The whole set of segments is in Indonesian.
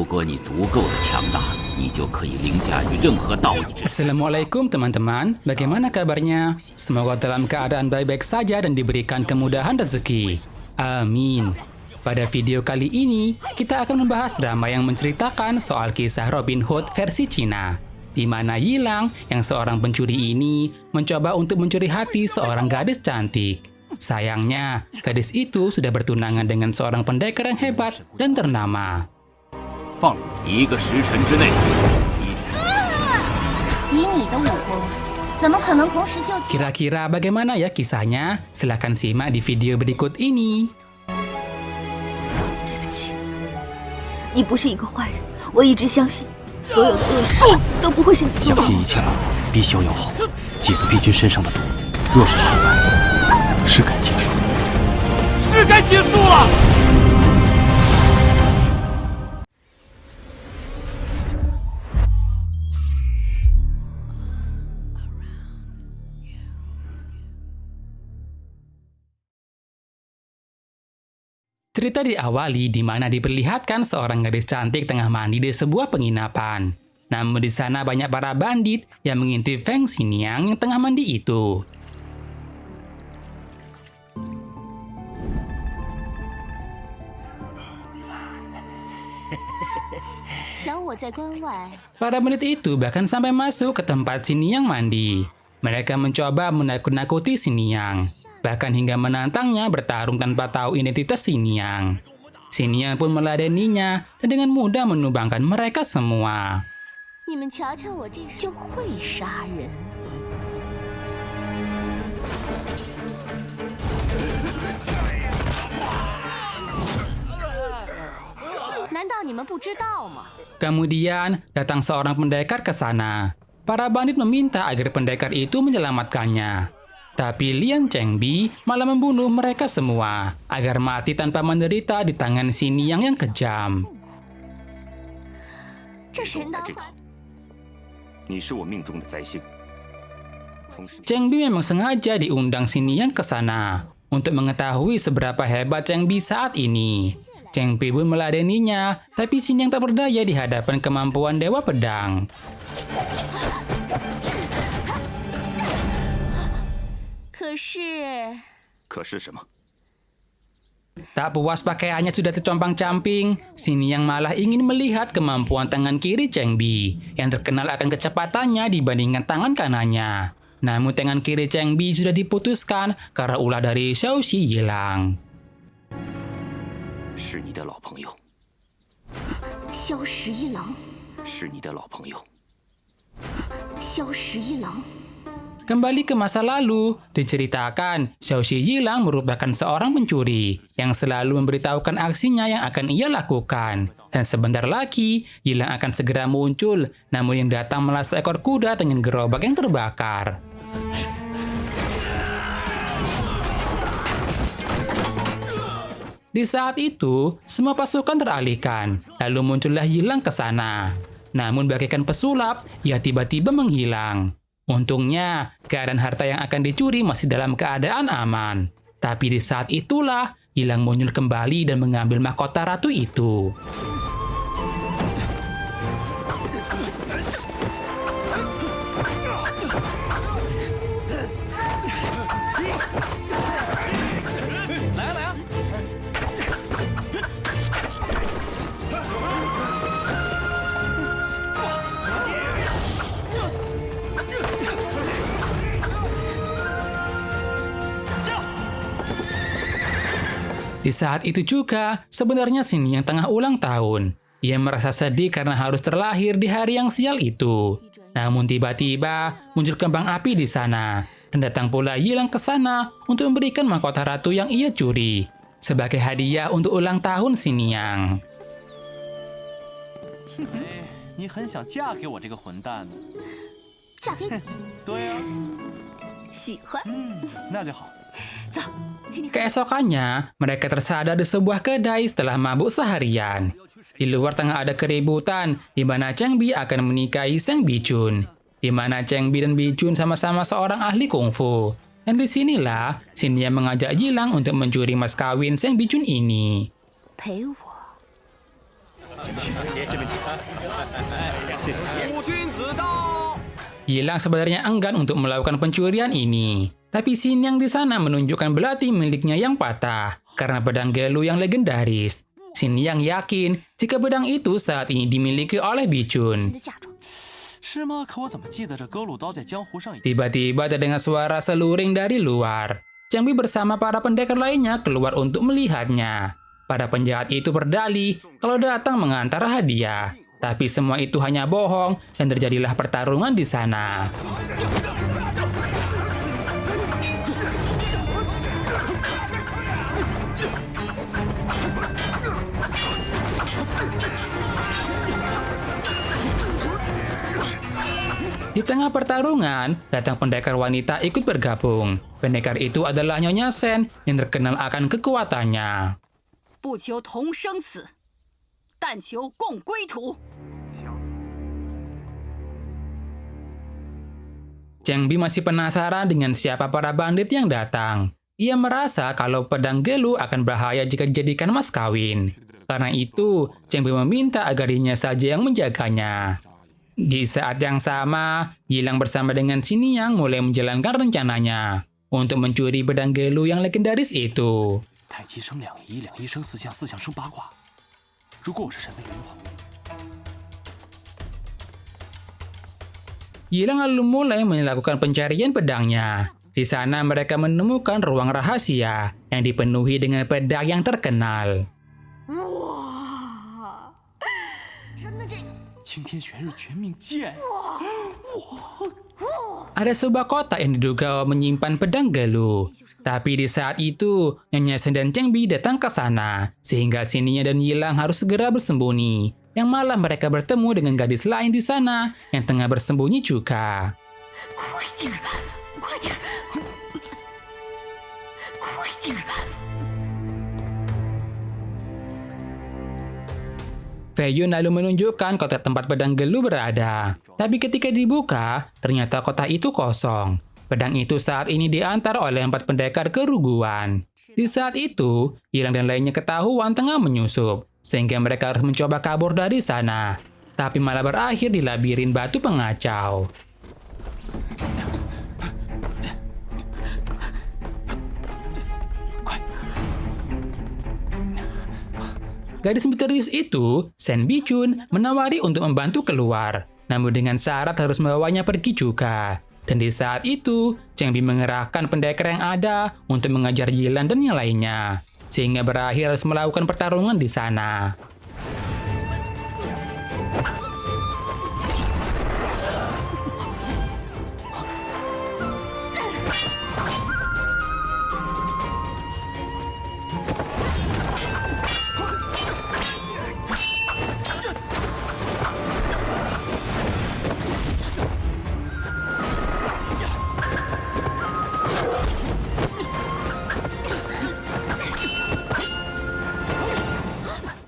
如果你足够的强大，你就可以凌驾于任何道义之上。 Assalamualaikum teman-teman, bagaimana kabarnya? Semoga dalam keadaan baik-baik saja dan diberikan kemudahan rezeki. Amin. Pada video kali ini, kita akan membahas drama yang menceritakan soal kisah Robin Hood versi Cina, di mana Yilang, yang seorang pencuri ini, mencoba untuk mencuri hati seorang gadis cantik. Sayangnya, gadis itu sudah bertunangan dengan seorang pendekar yang hebat dan ternama. 放1个时辰之内，以你的武功，怎么可能同时救起？ Kira-kira bagaimana ya kisahnya? Silahkan simak di video berikut ini. 对不起，你不是一个坏人，我一直相信所有的恶事都不会是你做的。相信一切吧，比修友好，解了毕君身上的毒。若是失败，是该结束，是该结束了。 Cerita diawali di mana diperlihatkan seorang gadis cantik tengah mandi di sebuah penginapan. Namun di sana banyak para bandit yang mengintip Feng Xiniang yang tengah mandi itu. Para bandit itu bahkan sampai masuk ke tempat Xiniang mandi. Mereka mencoba menakut-nakuti Xiniang. Bahkan hingga menantangnya bertarung tanpa tahu identitas Xiniang. Xiniang pun meladeninya dan dengan mudah menumbangkan mereka semua. Kemudian datang seorang pendekar ke sana. Para bandit meminta agar pendekar itu menyelamatkannya. Tapi Lian Chengbi malah membunuh mereka semua agar mati tanpa menderita di tangan Xiniang yang kejam. Chengbi memang sengaja diundang Xiniang ke sana untuk mengetahui seberapa hebat Chengbi saat ini. Chengbi pun meladeninya, tapi Xiniang tak berdaya di hadapan kemampuan Dewa Pedang. Tak puas pakaiannya sudah tercompang-camping, Xiniang malah ingin melihat kemampuan tangan kiri Chengbi yang terkenal akan kecepatannya dibandingkan tangan kanannya. Namun tangan kiri Chengbi sudah diputuskan karena ulah dari Xiaoxi Yilang. Kembali ke masa lalu, diceritakan Xiaoxi Yilang merupakan seorang pencuri yang selalu memberitahukan aksinya yang akan ia lakukan. Dan sebentar lagi, Yilang akan segera muncul, namun yang datang malah seekor kuda dengan gerobak yang terbakar. Di saat itu, semua pasukan teralihkan, lalu muncullah Yilang ke sana. Namun bagaikan pesulap, ia tiba-tiba menghilang. Untungnya, keadaan harta yang akan dicuri masih dalam keadaan aman. Tapi di saat itulah, Yilang muncul kembali dan mengambil mahkota ratu itu. Di saat itu juga, sebenarnya Xiniang tengah ulang tahun. Ia merasa sedih karena harus terlahir di hari yang sial itu. Namun tiba-tiba muncul kembang api di sana. Dan datang pula Yilang ke sana untuk memberikan mahkota ratu yang ia curi. Sebagai hadiah untuk ulang tahun Xiniang. Keesokannya, mereka tersadar di sebuah kedai setelah mabuk seharian. Di luar tengah ada keributan, di mana Chengbi akan menikahi Seng Bichun. Di mana Chengbi dan Bichun sama-sama seorang ahli kungfu. Dan disinilah, Xiniang mengajak Yilang untuk mencuri mas kawin Seng Bichun ini. Yilang sebenarnya enggan untuk melakukan pencurian ini, tapi Xiniang di sana menunjukkan belati miliknya yang patah karena pedang Gelu yang legendaris. Xiniang yakin jika pedang itu saat ini dimiliki oleh Bichun. 是吗？可我怎么记得这格鲁刀在江湖上已经…… Tiba-tiba terdengar suara seluring dari luar. Cheng Bi bersama para pendekar lainnya keluar untuk melihatnya. Para penjahat itu berdalih kalau datang mengantar hadiah. Tapi semua itu hanya bohong dan terjadilah pertarungan di sana. Di tengah pertarungan, datang pendekar wanita ikut bergabung. Pendekar itu adalah Nyonya Sen yang terkenal akan kekuatannya. 不求同生死，但求共归途。 Cheng Bi masih penasaran dengan siapa para bandit yang datang. Ia merasa kalau pedang Gelu akan bahaya jika dijadikan mas kawin. Karena itu, Cheng Bi meminta agar dirinya saja yang menjaganya. Di saat yang sama, Yilang bersama dengan Xiniang mulai menjalankan rencananya untuk mencuri pedang Gelu yang legendaris itu. 太极生两仪，两仪生四象，四象生八卦。如果我是神的原话， Yilang lalu mulai melakukan pencarian pedangnya. Di sana mereka menemukan ruang rahasia yang dipenuhi dengan pedang yang terkenal. 哇，真的这个。 青天玄日绝命剑。 Ada sebuah kotak yang diduga menyimpan pedang Gelu. Tapi di saat itu, Nyonya Sen dan Cheng Bi datang ke sana, sehingga Xiniang dan Yilang harus segera bersembunyi. Yang malah mereka bertemu dengan gadis lain di sana yang tengah bersembunyi juga. 快点，快点，快点！ Fei Yun lalu menunjukkan kotak tempat pedang Gelu berada. Tapi ketika dibuka, ternyata kotak itu kosong. Pedang itu saat ini diantar oleh 4 pendekar keruguan. Di saat itu, Yilang dan lainnya ketahuan tengah menyusup, sehingga mereka harus mencoba kabur dari sana. Tapi malah berakhir di labirin batu pengacau. Gadis misterius itu, Sen Bichun, menawari untuk membantu keluar, namun dengan syarat harus membawanya pergi juga. Dan di saat itu, Cheng Bi mengerahkan pendekar yang ada untuk mengejar Yilang dan yang lainnya, sehingga berakhir harus melakukan pertarungan di sana.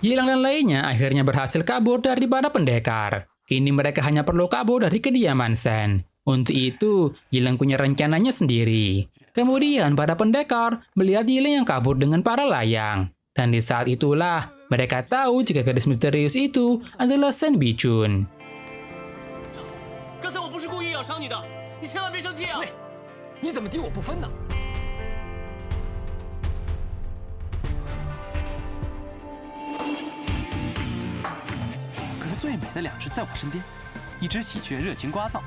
Yilang dan lainnya akhirnya berhasil kabur dari para pendekar. Kini mereka hanya perlu kabur dari kediaman Sen. Untuk itu, Yilang punya rencananya sendiri. Kemudian para pendekar melihat Yilang yang kabur dengan para layang. Dan di saat itulah, mereka tahu jika gadis misterius itu adalah Sen Bichun. 刚才我不是故意要伤你的，你千万别生气啊！喂，你怎么敌我不分呢？ 最美的两只在我身边，一只喜鹊热情聒噪，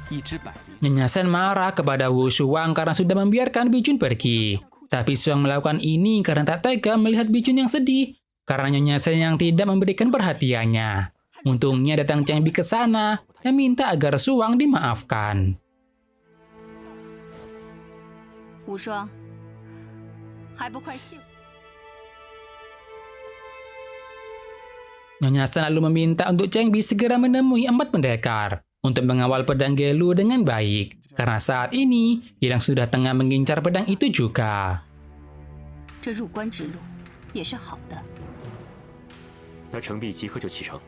一只百灵。 Nyonya Sen marah kepada Wu Shuang karena sudah membiarkan Bichun pergi. Tapi Shuang melakukan ini karena tak tega melihat Bichun yang sedih, karena Nyonya Sen yang tidak memberikan perhatiannya. Untungnya datang Cheng Bi ke sana dan minta agar Shuang dimaafkan. 无双，还不快信？ Nyonya Sen lalu meminta untuk Cheng Bi segera menemui 4 pendekar untuk mengawal pedang Gelu dengan baik. Karena saat ini, Yilang sudah tengah mengincar pedang itu juga. 这入关之路也是好的。 那程璧即刻就启程。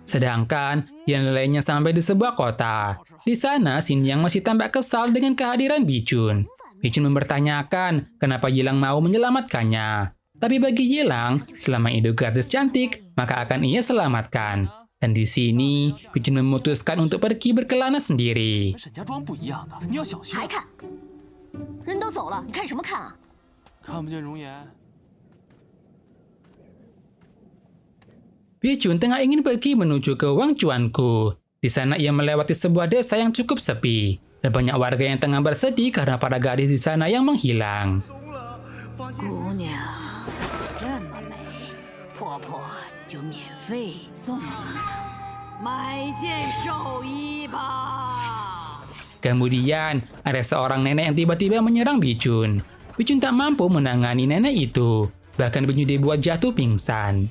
Sedangkan yang lainnya sampai di sebuah kota. Di sana, Xiniang masih tampak kesal dengan kehadiran Bichun. Bichun mempertanyakan kenapa Yilang mau menyelamatkannya. Tapi bagi Yilang, selama itu gratis cantik, maka akan ia selamatkan. Dan di sini, Bijun memutuskan untuk pergi berkelana sendiri. 沈家庄不一样的，你要小心。还看？人都走了，你看什么看啊？看不见容颜。 Bijun tengah ingin pergi menuju ke Wang Chuanku. Di sana ia melewati sebuah desa yang cukup sepi. Dan banyak warga yang tengah bersedih karena para gadis di sana yang menghilang. 姑娘这么美，婆婆就免费送你买件寿衣吧。 Kemudian, ada seorang nenek yang tiba-tiba menyerang Bijun. Bijun tak mampu menangani nenek itu. Bahkan Bijun dibuat jatuh pingsan.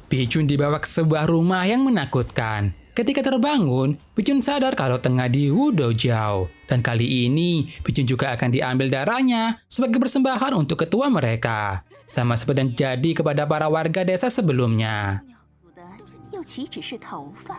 Bijun dibawa ke sebuah rumah yang menakutkan. Ketika terbangun, Bijun sadar kalau tengah di Wudojiao. Dan kali ini, Bijun juga akan diambil darahnya sebagai persembahan untuk ketua mereka. Sama seperti yang terjadi kepada para warga desa sebelumnya. 又岂只是头发？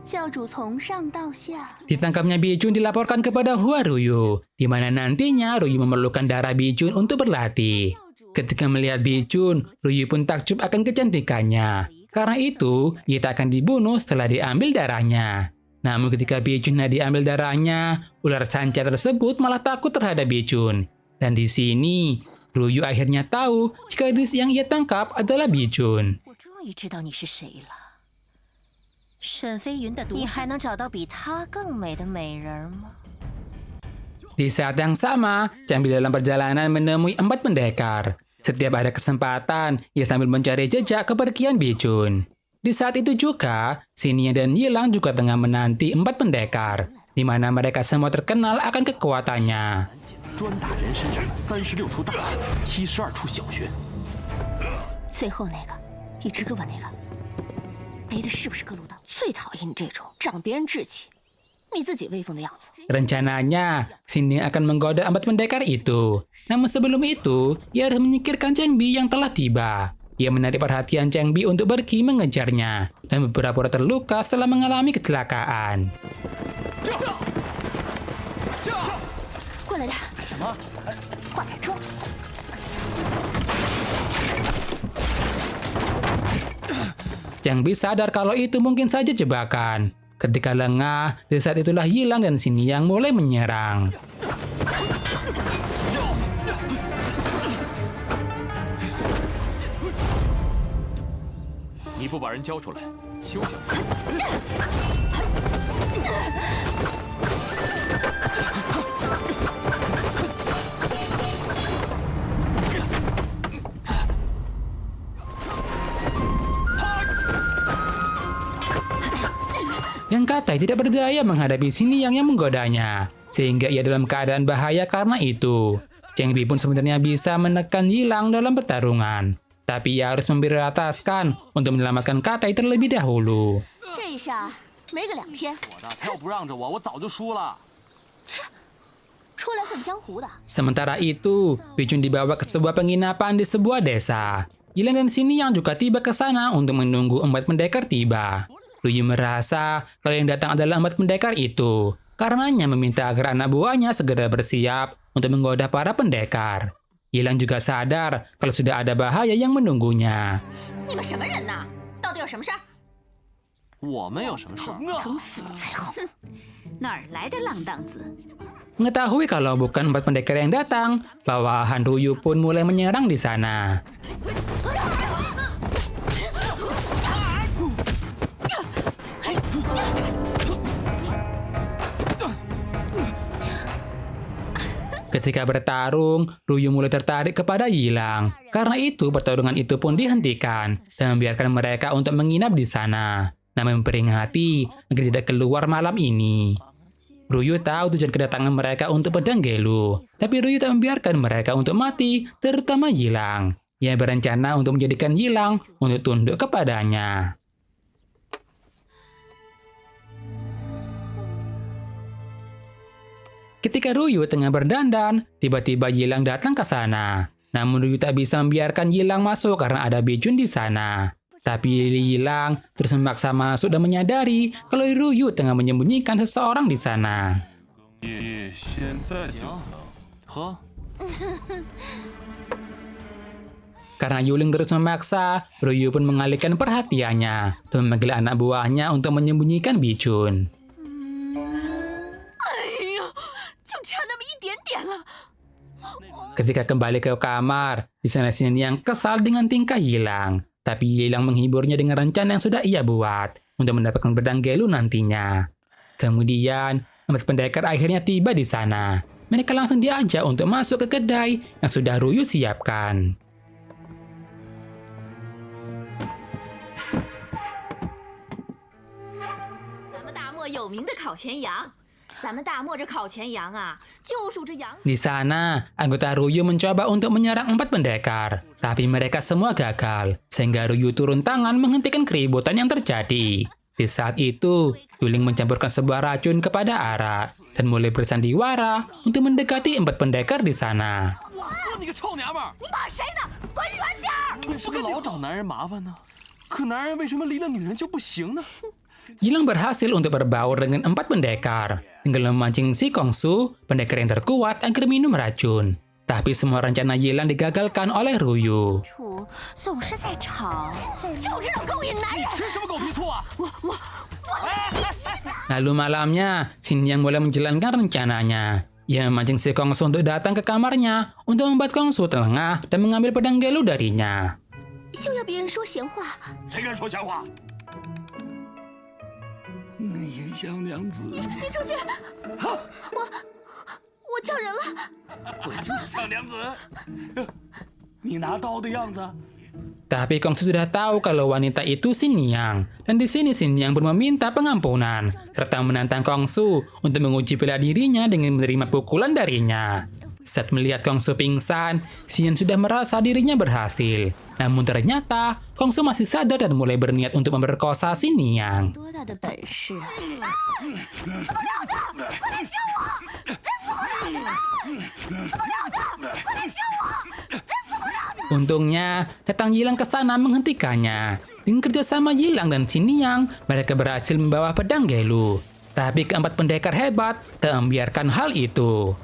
教主从上到下。 Ditangkapnya Bijun dilaporkan kepada Hua Ruyu, di mana nantinya Ruyu memerlukan darah Bijun untuk berlatih. Ketika melihat Bijun, Ruyu pun takjub akan kecantikannya. Karena itu, ia tak akan dibunuh setelah diambil darahnya. Namun ketika Bijun diambil darahnya, ular sanca tersebut malah takut terhadap Bijun. Dan di sini, Ruyu akhirnya tahu jika gadis yang ia tangkap adalah Bijun. 我终于知道你是谁了。沈飞云的毒，你还能找到比她更美的美人吗？ Di saat yang sama, Changbi dalam perjalanan menemui 4 pendekar. Setiap ada kesempatan, ia sambil mencari jejak kepergian Bijun. Di saat itu juga, Xingnian dan Yilang juga tengah menanti 4 pendekar, di mana mereka semua terkenal akan kekuatannya. 专打人身上的36处大穴，72处小穴。最后那个，一只胳膊那个，背的是不是各路党？最讨厌你这种长别人志气，你自己威风的样子。 Rencananya, Xingnian akan menggoda 4 pendekar itu. Namun sebelum itu, ia harus menyingkirkan Changbi yang telah tiba. Ia menarik perhatian Changbi untuk pergi mengejarnya, dan beberapa orang terluka setelah mengalami kecelakaan. 过来点。什么？快点冲！ Changbi sadar kalau itu mungkin saja jebakan. Ketika lengah, di saat itulah Yilang dan Xingnian mulai menyerang. 你不把人交出来，休想！ Yang Katai tidak berdaya menghadapi Xingnian yang menggodanya, sehingga ia dalam keadaan bahaya karena itu. Changbi pun sebenarnya bisa menekan Yilang dalam pertarungan, tapi ia harus memberiataskan untuk menyelamatkan Katai terlebih dahulu. 这一下没个2天，我的，他要不让着我，我早就输了。出来混江湖的。 Sementara itu, Bijun dibawa ke sebuah penginapan di sebuah desa. Yilang dan Xingnian juga tiba ke sana untuk menunggu 4 pendekar tiba. Ruyu merasa kalau yang datang adalah 4 pendekar itu. Karenanya meminta agar anak buahnya segera bersiap untuk menggoda para pendekar. Yilang juga sadar kalau sudah ada bahaya yang menunggunya. 你们什么人呐？到底有什么事儿？我们有什么事？等死了才好。哪儿来的浪荡子？ Mengetahui kalau bukan 4 pendekar yang datang, bawahan Ruyu pun mulai menyerang di sana. Ketika bertarung, Ruyu mulai tertarik kepada Yilang. Karena itu, pertarungan itu pun dihentikan dan membiarkan mereka untuk menginap di sana. Namun memperingati agar tidak keluar malam ini. Ruyu tahu tujuan kedatangan mereka untuk pedang Gelu, tapi Ruyu tak membiarkan mereka untuk mati, terutama Yilang. Ia berencana untuk menjadikan Yilang untuk tunduk kepadanya. Ketika Ruyu tengah berdandan, tiba-tiba Yilang datang ke sana. Namun Ruyu tak bisa membiarkan Yilang masuk karena ada Bijun di sana. Tapi Yilang terus memaksa masuk dan menyadari kalau Ruyu tengah menyembunyikan seseorang di sana. 喝。 Karena Yuling terus memaksa, Ryu pun mengalihkan perhatiannya dan memanggil anak buahnya untuk menyembunyikan Bijun. 哎呀，就差那么一点点了。 Ketika kembali ke kamar, di sana Xin yang kesal dengan tingkah Yilang. Tapi Yilang menghiburnya dengan rencana yang sudah ia buat untuk mendapatkan pedang Gelu nantinya. Kemudian, 4 pendekar akhirnya tiba di sana. Mereka langsung diajak untuk masuk ke kedai yang sudah Ryu siapkan. 咱们大漠有名的烤全羊，咱们大漠这烤全羊啊，就属这羊。 Di sana, anggota Ryu mencoba untuk menyerang 4 pendekar, tapi mereka semua gagal, sehingga Ryu turun tangan menghentikan keributan yang terjadi. Di saat itu, Yuling mencampurkan sebuah racun kepada Ara dan mulai bersandiwara untuk mendekati 4 pendekar di sana. 你个臭娘们儿！你骂谁呢？滚远点儿！ 为什么老找男人麻烦呢？可男人为什么离了女人就不行呢？ Yilang berhasil untuk berbaur dengan 4 pendekar, tinggal memancing si Kongsu, pendekar yang terkuat agar minum racun. Tapi semua rencana Yilang digagalkan oleh Ryu. 处总是在吵，就知道勾引男人。 吃什么狗皮醋啊！ Lalu malamnya, Xin Yang mulai menjalankan rencananya. Ia memancing si Kongsu untuk datang ke kamarnya untuk membuat Kongsu terlengah dan mengambil pedang Gelu darinya. 就要别人说闲话， 谁敢说闲话？ 那个小娘子，你出去！我叫人了。 我就是小娘子。你拿刀的样子。 Tapi Kongsu sudah tahu kalau wanita itu Xin Yang, dan di sini Xin Yang pun meminta pengampunan serta menantang Kongsu untuk menguji bela dirinya dengan menerima pukulan darinya. Saat melihat Kongsu pingsan, Xin Yang sudah merasa dirinya berhasil. Namun ternyata Kongsu masih sadar dan mulai berniat untuk memperkosa Xin Yang. 多大的本事啊！ Untungnya, datang Yilang ke sana menghentikannya. Dengan kerjasama Yilang dan Xin Yang, mereka berhasil membawa pedang Gelu. Tapi keempat pendekar hebat tak membiarkan hal itu.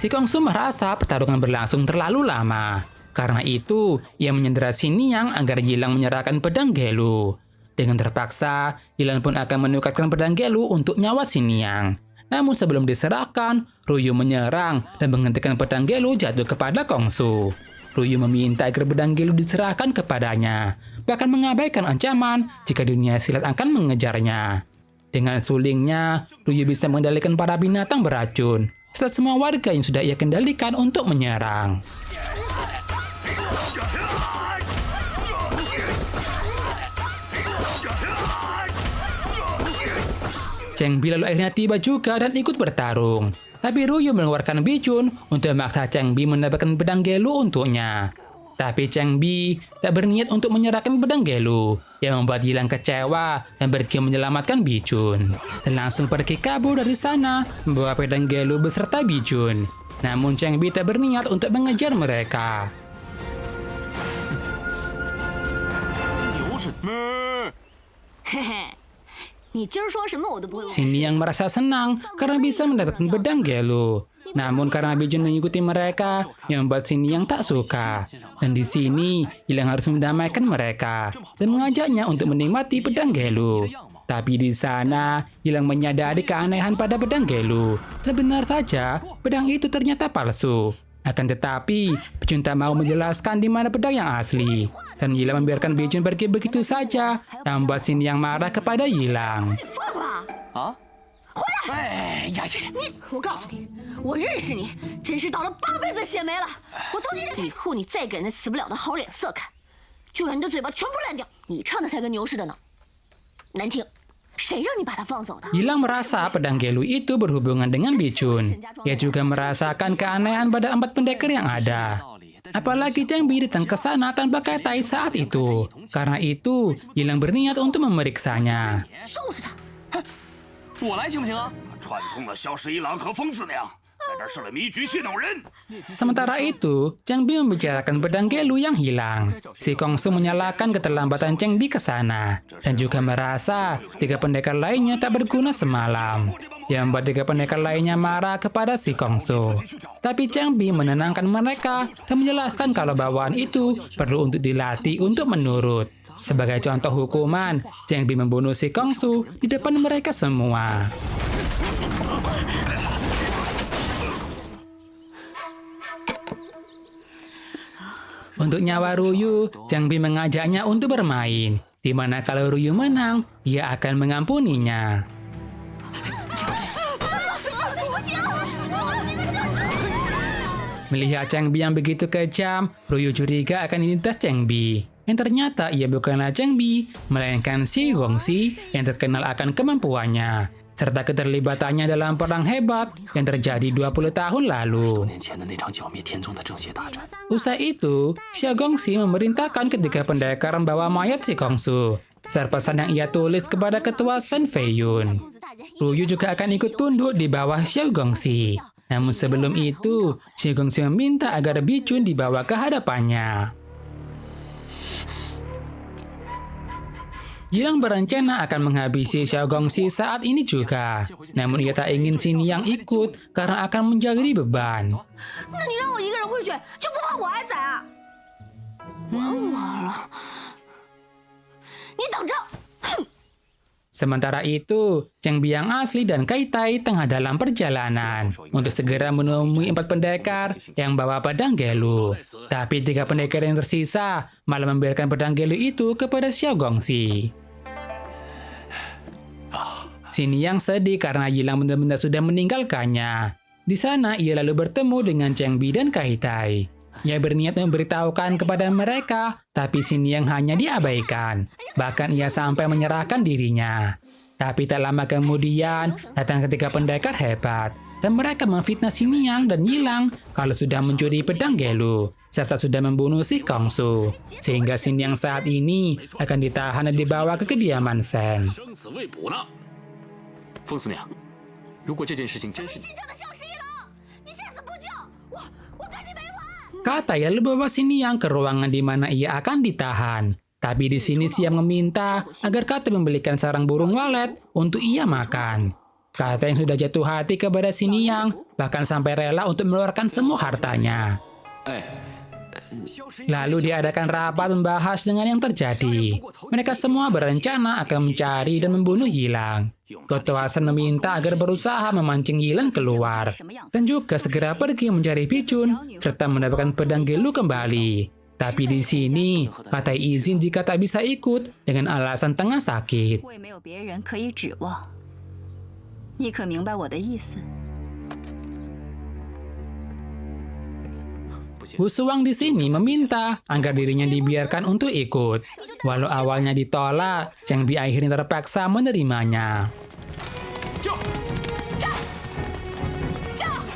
Si Kongsu merasa pertarungan berlangsung terlalu lama. Karena itu, ia menyandera Xin Yang agar Yilang menyerahkan pedang Gelu. Dengan terpaksa, Yilang pun akan menukarkan pedang Gelu untuk nyawa Xin Yang. Namun sebelum diserahkan, Ryu menyerang dan menghentikan pedang Gelu jatuh kepada Kongsu. Ryu meminta agar pedang Gelu diserahkan kepadanya, bahkan mengabaikan ancaman jika dunia silat akan mengejarnya. Dengan sulingnya, Ryu bisa mengendalikan para binatang beracun, serta semua warga yang sudah ia kendalikan untuk menyerang. Cheng Bi lalu akhirnya tiba juga dan ikut bertarung. Tapi Ryu mengeluarkan Bijun untuk memaksa Cheng Bi mendapatkan pedang Gelu untuknya. Tapi Cheng Bi tak berniat untuk menyerahkan pedang Gelu, yang membuat Yilang kecewa dan pergi menyelamatkan Bijun. Dan langsung pergi kabur dari sana, membawa pedang Gelu beserta Bijun. Namun Cheng Bi tak berniat untuk mengejar mereka. 牛是嘿嘿，你今儿说什么我都不会。 Xin Yang merasa senang karena bisa mendapatkan pedang Gelu. Namun karena Bijun mengikuti mereka, yang membuat Xin Yang tak suka. Dan di sini, Yilang harus mendamaikan mereka dan mengajaknya untuk menikmati pedang Gelu. Tapi di sana, Yilang menyadari keanehan pada pedang Gelu. Dan benar saja, pedang itu ternyata palsu. Akan tetapi, Bijun tak mau menjelaskan di mana pedang yang asli. Dan Yilang membiarkan Bijun pergi begitu saja, yang membuat Xin Yang marah kepada Yilang. 放了！ 啊？哎呀呀！我告诉你，我认识你，真是倒了8辈子血霉了。我从今天以后，你再给人死不了的好脸色看，就让你的嘴巴全部烂掉。你唱的才跟牛似的呢，难听，谁让你把他放走的？ Yilang merasa pedang Gelu itu berhubungan dengan Bichun. Ia juga merasakan keanehan pada 4 pendekar yang ada. Apalagi Cheng Bi datang ke sana tanpa Kaitai saat itu. Karena itu, Yilang berniat untuk memeriksanya. 收拾他！我来行不行啊？串通了萧十一郎和风四娘，在这儿设了迷局戏弄人。 Sementara itu, Cheng Bi membicarakan pedang Gelu yang hilang. Si Kongsu menyalahkan keterlambatan Cheng Bi ke sana. Dan juga merasa 3 pendekar lainnya tak berguna semalam. Yang membuat 3 pendekar lainnya marah kepada si Kongsu. Tapi Cheng Bi menenangkan mereka dan menjelaskan kalau bawaan itu perlu untuk dilatih untuk menurut. Sebagai contoh hukuman, Cheng Bi membunuh si Kongsu di depan mereka semua. Untuk nyawa Ruyu, Cheng Bi mengajaknya untuk bermain. Di mana kalau Ruyu menang, ia akan mengampuninya. Melihat Cheng Bi yang begitu kejam, Ruyu curiga akan identitas Cheng Bi. Yang ternyata ia bukanlah Cheng Bi, melainkan Xie Gongxi yang terkenal akan kemampuannya, serta keterlibatannya dalam perang hebat yang terjadi 20 tahun lalu. 年前的那场剿灭天宗的正邪大战， Usai itu, Xie Gongxi memerintahkan ketiga pendekar membawa mayat si Kongsu, serta pesan yang ia tulis kepada ketua Shen Feiyun. Ruyu juga akan ikut tunduk di bawah Xie Gongxi. Namun sebelum itu, Xie Gongxi meminta agar Bichun dibawa ke hadapannya. Yilang berencana akan menghabisi Xie Gongxi saat ini juga. Namun ia tak ingin Xin Yang ikut karena akan menjadi beban. 那你让我一个人回去，就不怕我挨宰啊？玩我了？你等着！ Sementara itu, Cheng Bi yang asli dan Kaitai tengah dalam perjalanan untuk segera menemui 4 pendekar yang bawa pedang Gelu. Tapi 3 pendekar yang tersisa malah membiarkan pedang Gelu itu kepada Xie Gongxi. Xin Yang sedih karena Yilang benar-benar sudah meninggalkannya. Di sana ia lalu bertemu dengan Cheng Bi dan Kaitai. Ia berniat memberitahukan kepada mereka, tapi Xin Yang hanya diabaikan. Bahkan ia sampai menyerahkan dirinya. Tapi tak lama kemudian, datang ketiga pendekar hebat. Dan mereka memfitnah Xin Yang dan Yilang kalau sudah mencuri pedang Gelu, serta sudah membunuh si Kongsu. Sehingga Xin Yang saat ini akan ditahan dan dibawa ke kediaman Shen. 生死未卜呢。风四娘，如果这件事情真是你， 这个小十一郎，你见死不救，我跟你没完！ Kaitai lalu bawa Xin Yang ke ruangan di mana ia akan ditahan. Tapi di sini Siam meminta agar Kaitai membelikan sarang burung walet untuk ia makan. Kaitai yang sudah jatuh hati kepada Xin Yang bahkan sampai rela untuk mengeluarkan semua hartanya. Lalu diadakan rapat membahas dengan yang terjadi. Mereka semua berencana akan mencari dan membunuh Yilang. Ketua Shen meminta agar berusaha memancing Yilang keluar. Dan juga segera pergi mencari Bichun, serta mendapatkan pedang Gelu kembali. Tapi di sini, Kaitai izin jika tak bisa ikut dengan alasan tengah sakit. 我也没有别人可以指望，你可明白我的意思？ Wu Suwang di sini meminta agar dirinya dibiarkan untuk ikut. Walau awalnya ditolak, Cheng Bi akhirnya terpaksa menerimanya.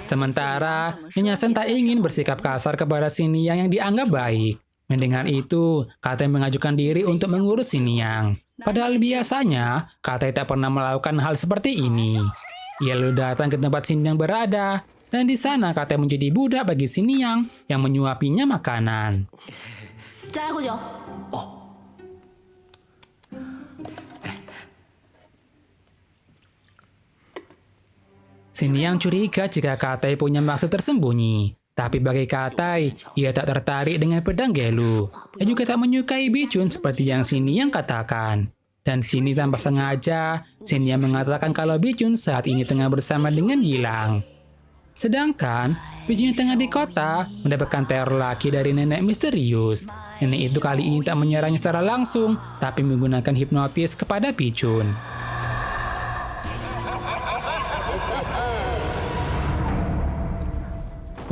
Sementara, Nyonya Shen tak ingin bersikap kasar kepada Xin Yang yang dianggap baik. Mendengar itu, Kaitai mengajukan diri untuk mengurus Xin Yang. Padahal biasanya, Kaitai tak pernah melakukan hal seperti ini. Ia lalu datang ke tempat Xin Yang berada, dan di sana Kaitai menjadi budak bagi Xin Yang yang menyuapinya makanan. 再来喝酒。 Xin Yang curiga jika Kaitai punya maksud tersembunyi. Tapi bagi Kaitai, ia tak tertarik dengan pedang Gelu. Ia juga tak menyukai Bichun seperti yang Xin Yang katakan. Dan di sini tanpa sengaja, Xin Yang mengatakan kalau Bichun saat ini tengah bersama dengan Yilang. Sedangkan, Bichun yang tengah di kota mendapatkan teror laki dari nenek misterius. Nenek itu kali ini tak menyerangnya secara langsung, tapi menggunakan hipnotis kepada Bichun.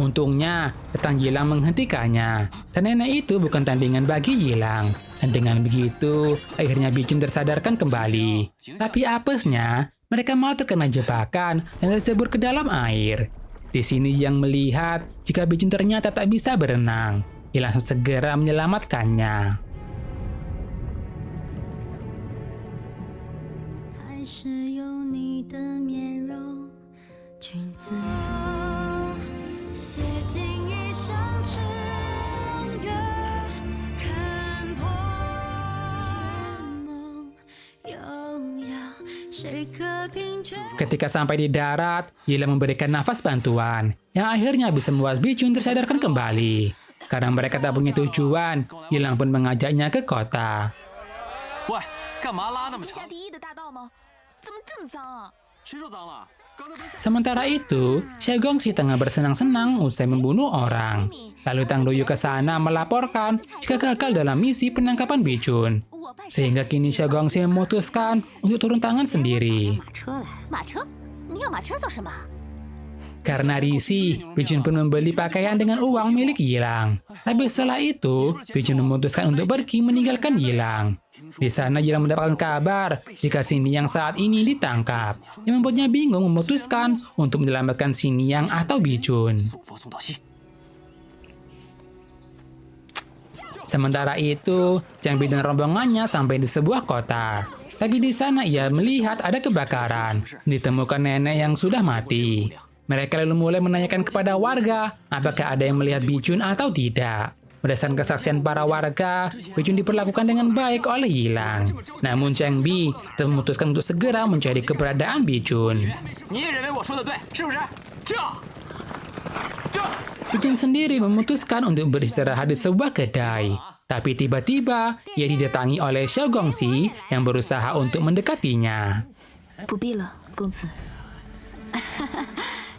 Untungnya, Tetang Yilang menghentikannya. Dan nenek itu bukan tandingan bagi Yilang. Dan dengan begitu, akhirnya Bichun tersadarkan kembali. Tapi apesnya, mereka malah terkena jebakan dan tercebur ke dalam air. Di sini Yang melihat jika Bichun ternyata tak bisa berenang. Ia langsung segera menyelamatkannya. 还是有你的面容，君自若，写进一生尘缘，看破梦，又要谁可凭却 Ketika sampai di darat, Yilang memberikan nafas bantuan, yang akhirnya bisa membuat Bichun tersadarkan kembali. Karena mereka tak punya tujuan, Yilang pun mengajaknya ke kota. 喂，干嘛拉那么长？天下第一的大道吗？怎么这么脏啊？ 谁说脏了？刚才不是 Sementara itu, Xie Gongxi tengah bersenang-senang usai membunuh orang. Lalu Tang Luyu ke sana melaporkan jika gagal dalam misi penangkapan Bichun. 我拜 Sehingga kini Xie Gongxi memutuskan untuk turun tangan sendiri. 马车来，马车？你要马车做什么？ Karena risih, Bichun pun membeli pakaian dengan uang milik Yilang. Tapi setelah itu, Bichun memutuskan untuk pergi meninggalkan Yilang. Di sana Yilang mendapatkan kabar jika Xiniang saat ini ditangkap, yang membuatnya bingung memutuskan untuk menyelamatkan Xiniang atau Bichun. 佛送到西。 Sementara itu, Jiang Bi dan rombongannya sampai di sebuah kota. Tapi di sana ia melihat ada kebakaran. Ditemukan nenek yang sudah mati. Mereka lalu mulai menanyakan kepada warga apakah ada yang melihat Bichun atau tidak. Berdasarkan kesaksian para warga, Bichun diperlakukan dengan baik oleh Yilang. Namun Jiang Bi tetap memutuskan untuk segera mencari keberadaan Bichun. 你也认为我说的对，是不是？这， Bichun sendiri memutuskan untuk beristirahat di sebuah kedai. Tapi tiba-tiba, ia didatangi oleh Xiao Gongxi yang berusaha untuk mendekatinya. 不必了，公子。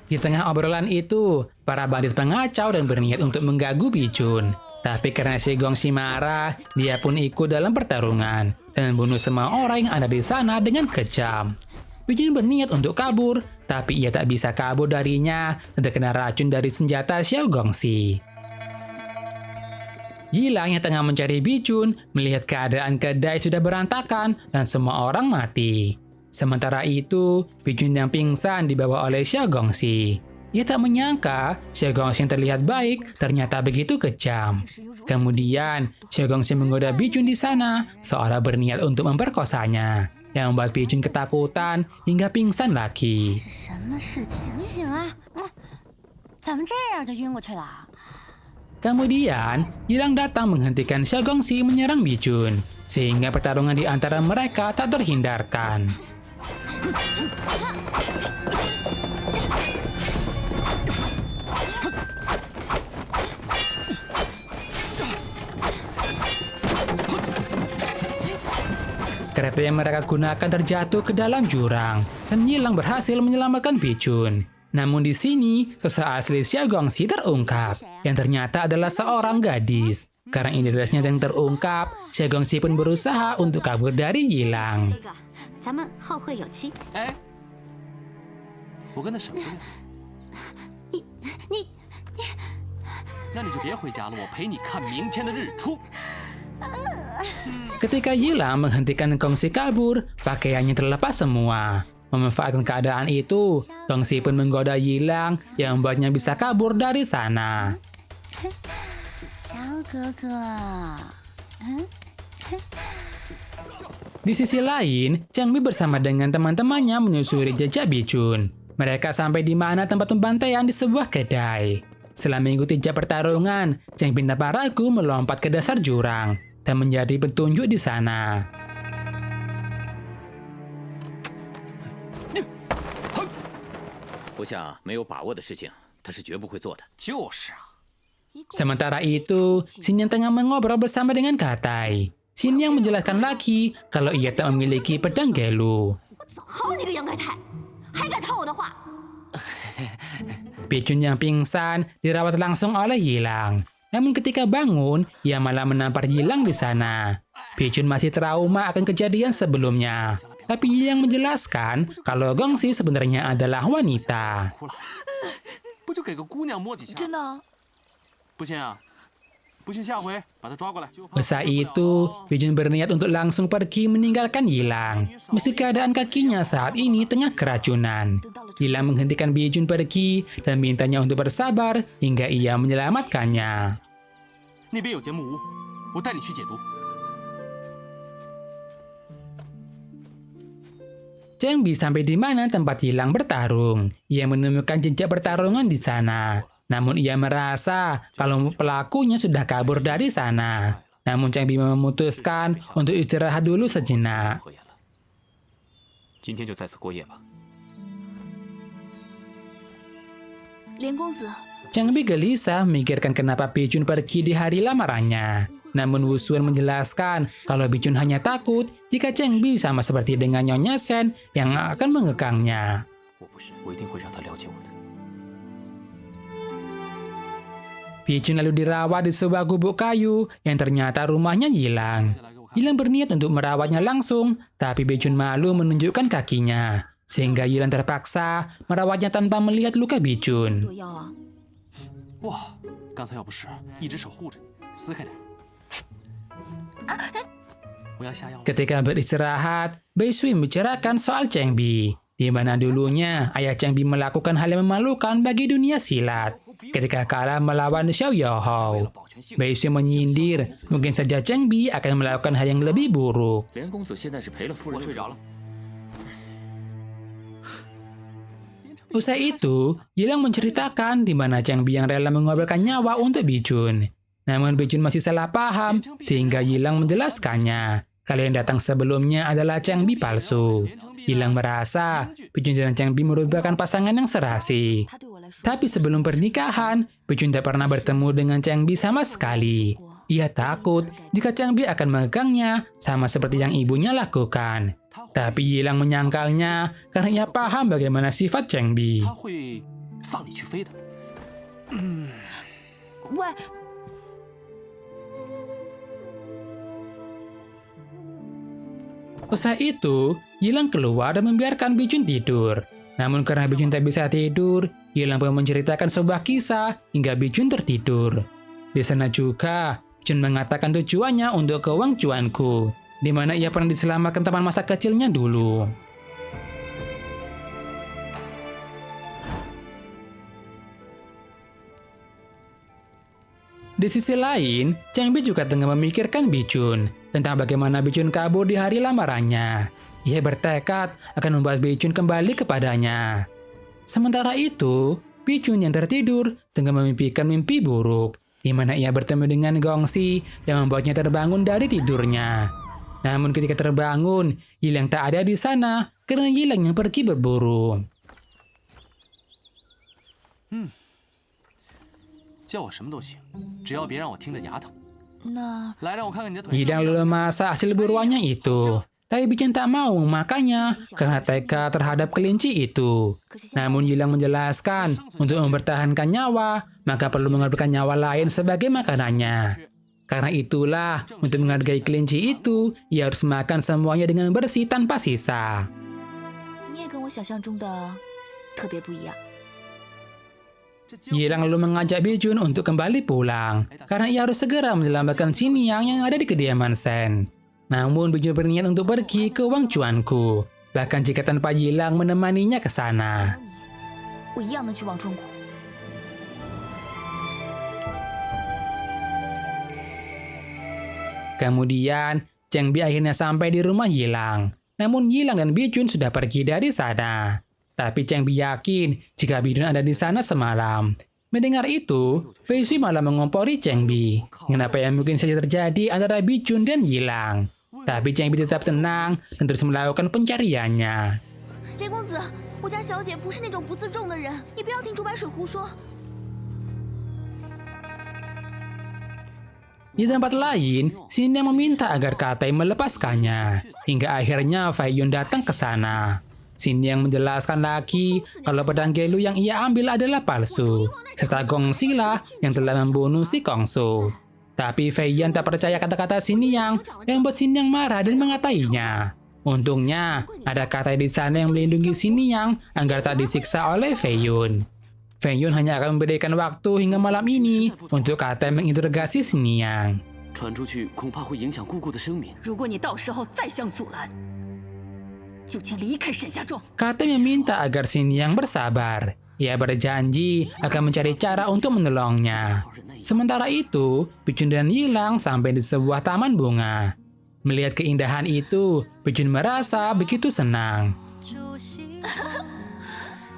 Di tengah obrolan itu, para bandit mengacau dan berniat untuk mengganggu Bichun. Tapi karena Xie Gongxi marah, dia pun ikut dalam pertarungan dan membunuh semua orang yang ada di sana dengan kejam. Bichun berniat untuk kabur, tapi ia tak bisa kabur darinya dan terkena racun dari senjata Xiao Gongxi. Yilang yang tengah mencari Bichun melihat keadaan kedai sudah berantakan dan semua orang mati. Sementara itu, Bichun yang pingsan dibawa oleh Xiao Gongxi. Ia tak menyangka Xiao Gongxi yang terlihat baik ternyata begitu kejam. Kemudian, Xiao Gongxi menggoda Bichun di sana seolah berniat untuk memperkosanya, yang membuat Bichun ketakutan hingga pingsan lagi. 什么事情？醒醒啊！怎么这样就晕过去了？ Kemudian, Yilang datang menghentikan Xiao Gongxi menyerang Bichun, sehingga pertarungan di antara mereka tak terhindarkan. Kereta yang mereka gunakan terjatuh ke dalam jurang, dan Yilang berhasil menyelamatkan Bichun. Namun di sini, sosok asli Xiao Gongxi terungkap, yang ternyata adalah seorang gadis. Karena identitasnya yang terungkap, Xiao Gongxi pun berusaha untuk kabur dari Yilang. 这个，咱们后会有期。哎，我跟那什么呀？你，那你就别回家了，我陪你看明天的日出。 Ketika Yilang menghentikan Gongxi kabur, pakaiannya terlepas semua. Memanfaatkan keadaan itu, Gongxi pun menggoda Yilang yang membuatnya bisa kabur dari sana. 小哥哥， Di sisi lain, Jiang Bi bersama dengan teman-temannya menyusuri jejak Bichun. Mereka sampai di mana tempat pembantaian di sebuah kedai. Setelah mengikuti jejak pertarungan, Jiang Bi tanpa ragu melompat ke dasar jurang dan menjadi petunjuk di sana. 不像没有把握的事情，他是绝不会做的。就是啊， Sementara itu, Xiniang tengah mengobrol bersama dengan Katai. Xiniang menjelaskan lagi kalau ia tak memiliki pedang Gelu. 好你个杨开泰，还敢套我的话！ Bichun yang pingsan dirawat langsung oleh Yilang. Namun ketika bangun, ia malah menampar Yilang di sana. Bichun masih trauma akan kejadian sebelumnya. Tapi Yilang menjelaskan kalau Gongxi sebenarnya adalah wanita. 哭了，不不就给个姑娘摸几下？真的？不信啊？不信下回把她抓过来。 Usai itu, Bijun berniat untuk langsung pergi meninggalkan Yilang. Meski keadaan kakinya saat ini tengah keracunan. Yilang menghentikan Bijun pergi dan mintanya untuk bersabar hingga ia menyelamatkannya. 那边有节目屋，我带你去解毒。 Cheng Bi sampai di mana tempat Yilang bertarung. Ia menemukan jejak pertarungan di sana. Namun ia merasa kalau pelakunya sudah kabur dari sana. Namun Cheng Bi memutuskan untuk istirahat dulu sejenak. 合眼了，今天就在此过夜吧。连公子， Cheng Bi gelisah memikirkan kenapa Bijun pergi di hari lamarannya. Namun Wu Xuan menjelaskan kalau Bijun hanya takut jika Cheng Bi sama seperti dengan Nyonya Shen yang akan mengekangnya. 我不是，我一定会让他了解我的。 Bijun lalu dirawat di sebuah gubuk kayu yang ternyata rumahnya Yilang. Yilang berniat untuk merawatnya langsung, tapi Bijun malu menunjukkan kakinya. Sehingga Yilang terpaksa merawatnya tanpa melihat luka Bijun. 多药啊！哇，刚才要不是一直守护着你，撕开点。我要下药了。 Ketika beristirahat, Bai Shui membicarakan soal Cheng Bi, di mana dulunya ayah Cheng Bi melakukan hal yang memalukan bagi dunia silat. Ketika kalah melawan Xiao Yaohou, Bai Shui menyindir mungkin saja Cheng Bi akan melakukan hal yang lebih buruk. 连公子现在是赔了夫人，我睡着了。 Usai itu, Yilang menceritakan di mana Cheng Bi yang rela mengorbankan nyawa untuk Bijun. Namun Bijun masih salah paham, sehingga Yilang menjelaskannya. Kalau yang datang sebelumnya adalah Cheng Bi palsu. Yilang merasa Bijun dan Cheng Bi merupakan pasangan yang serasi. 他对我来说， Tapi sebelum pernikahan, Bijun tak pernah bertemu dengan Cheng Bi sama sekali. Ia takut jika Cheng Bi akan mengegangnya sama seperti yang ibunya lakukan. Tapi Yilang menyangkalnya karena ia paham bagaimana sifat Cheng Bi. 他会放你去飞的。喂， Usai itu, Yilang keluar dan membiarkan Bijun tidur. Namun karena Bijun tak bisa tidur, Yilang pun menceritakan sebuah kisah hingga Bijun tertidur. Di sana juga, Bijun mengatakan tujuannya untuk ke Wang Chuanku, di mana ia pernah diselamatkan teman masa kecilnya dulu. Di sisi lain, Cheng Bi juga tengah memikirkan Bijun tentang bagaimana Bijun kabur di hari lamarannya. Ia bertekad akan membuat Bijun kembali kepadanya. Sementara itu, Bijun yang tertidur tengah memimpikan mimpi buruk, di mana ia bertemu dengan Gongxi yang membuatnya terbangun dari tidurnya. Namun ketika terbangun, Yilang tak ada di sana karena Yilang yang pergi berburu. 叫我什么都行，只要别让我听着牙疼。那来，让我看看你的腿。 Yilang lalu memasak hasil buruannya itu. Tapi Bijun tak mau memakannya karena teka terhadap kelinci itu. Namun Yilang menjelaskan untuk mempertahankan nyawa, maka perlu mengorbankan nyawa lain sebagai makanannya. Karena itulah, untuk menghargai kelinci itu, ia harus makan semuanya dengan bersih tanpa sisa. 你也跟我想象中的特别不一样。 Yilang lalu mengajak Bijun untuk kembali pulang, karena ia harus segera menyelamatkan Xiniang yang ada di kediaman Shen. Namun Bijun berniat untuk pergi ke Wang Chuanku, bahkan jika tanpa Yilang menemaninya ke sana. 我一样能去往中国。 Kemudian, Cheng Bi akhirnya sampai di rumah Yilang. Namun Yilang dan Bijun sudah pergi dari sana. Tapi Cheng Bi yakin jika Bijun ada di sana semalam. Mendengar itu, Bai Shui malah mengompori Cheng Bi. Kenapa yang mungkin saja terjadi antara Bijun dan Yilang. Tapi Cheng Bi tetap tenang dan terus melakukan pencariannya. 连公子，我家小姐不是那种不自重的人，你不要听竹白水胡说。 Di tempat lain, Xiniang meminta agar Katai melepaskannya. Hingga akhirnya Fei Yun datang ke sana. Xiniang menjelaskan lagi kalau pedang Gelu yang ia ambil adalah palsu, serta Gongxi lah yang telah membunuh si Kongsu. Tapi Fei Yun tak percaya kata-kata Xiniang yang membuat Xiniang marah dan mengatainya. Untungnya, ada Katai di sana yang melindungi Xiniang agar tak disiksa oleh Fei Yun. Feng Yun hanya akan memberikan waktu hingga malam ini untuk KTM menginterogasi Xinyan. 传出去恐怕会影响姑姑的声名。如果你到时候再想阻拦，就请离开沈家庄。 KTM meminta agar Xinyan bersabar. Ia berjanji akan mencari cara untuk menolongnya. Sementara itu, Pichun dan Yilang sampai di sebuah taman bunga. Melihat keindahan itu, Pichun merasa begitu senang. 主席中，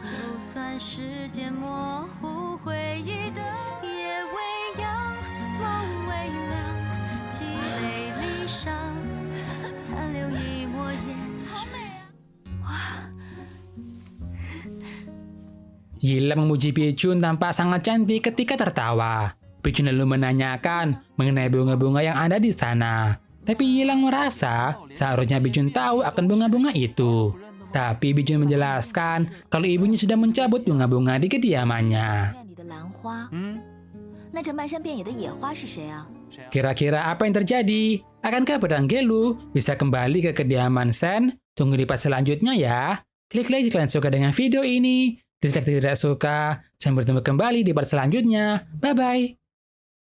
就算时间模糊回忆的夜未央，梦微凉，积累离伤，残留一抹胭脂。 Yilang memuji Pichun tampak sangat cantik ketika tertawa. Pichun lalu menanyakan mengenai bunga-bunga yang ada di sana. Tapi Yilang merasa seharusnya Pichun tahu akan bunga-bunga itu. Tapi Pichun menjelaskan kalau ibunya sudah mencabut bunga-bunga di kediamannya. Kira-kira apa yang terjadi? Akankah pedang Gelu bisa kembali ke kediaman Shen? Tunggu di part selanjutnya ya. Klik like jika kalian suka dengan video ini. Dislike jika tidak suka. Sampai bertemu kembali di part selanjutnya. Bye-bye.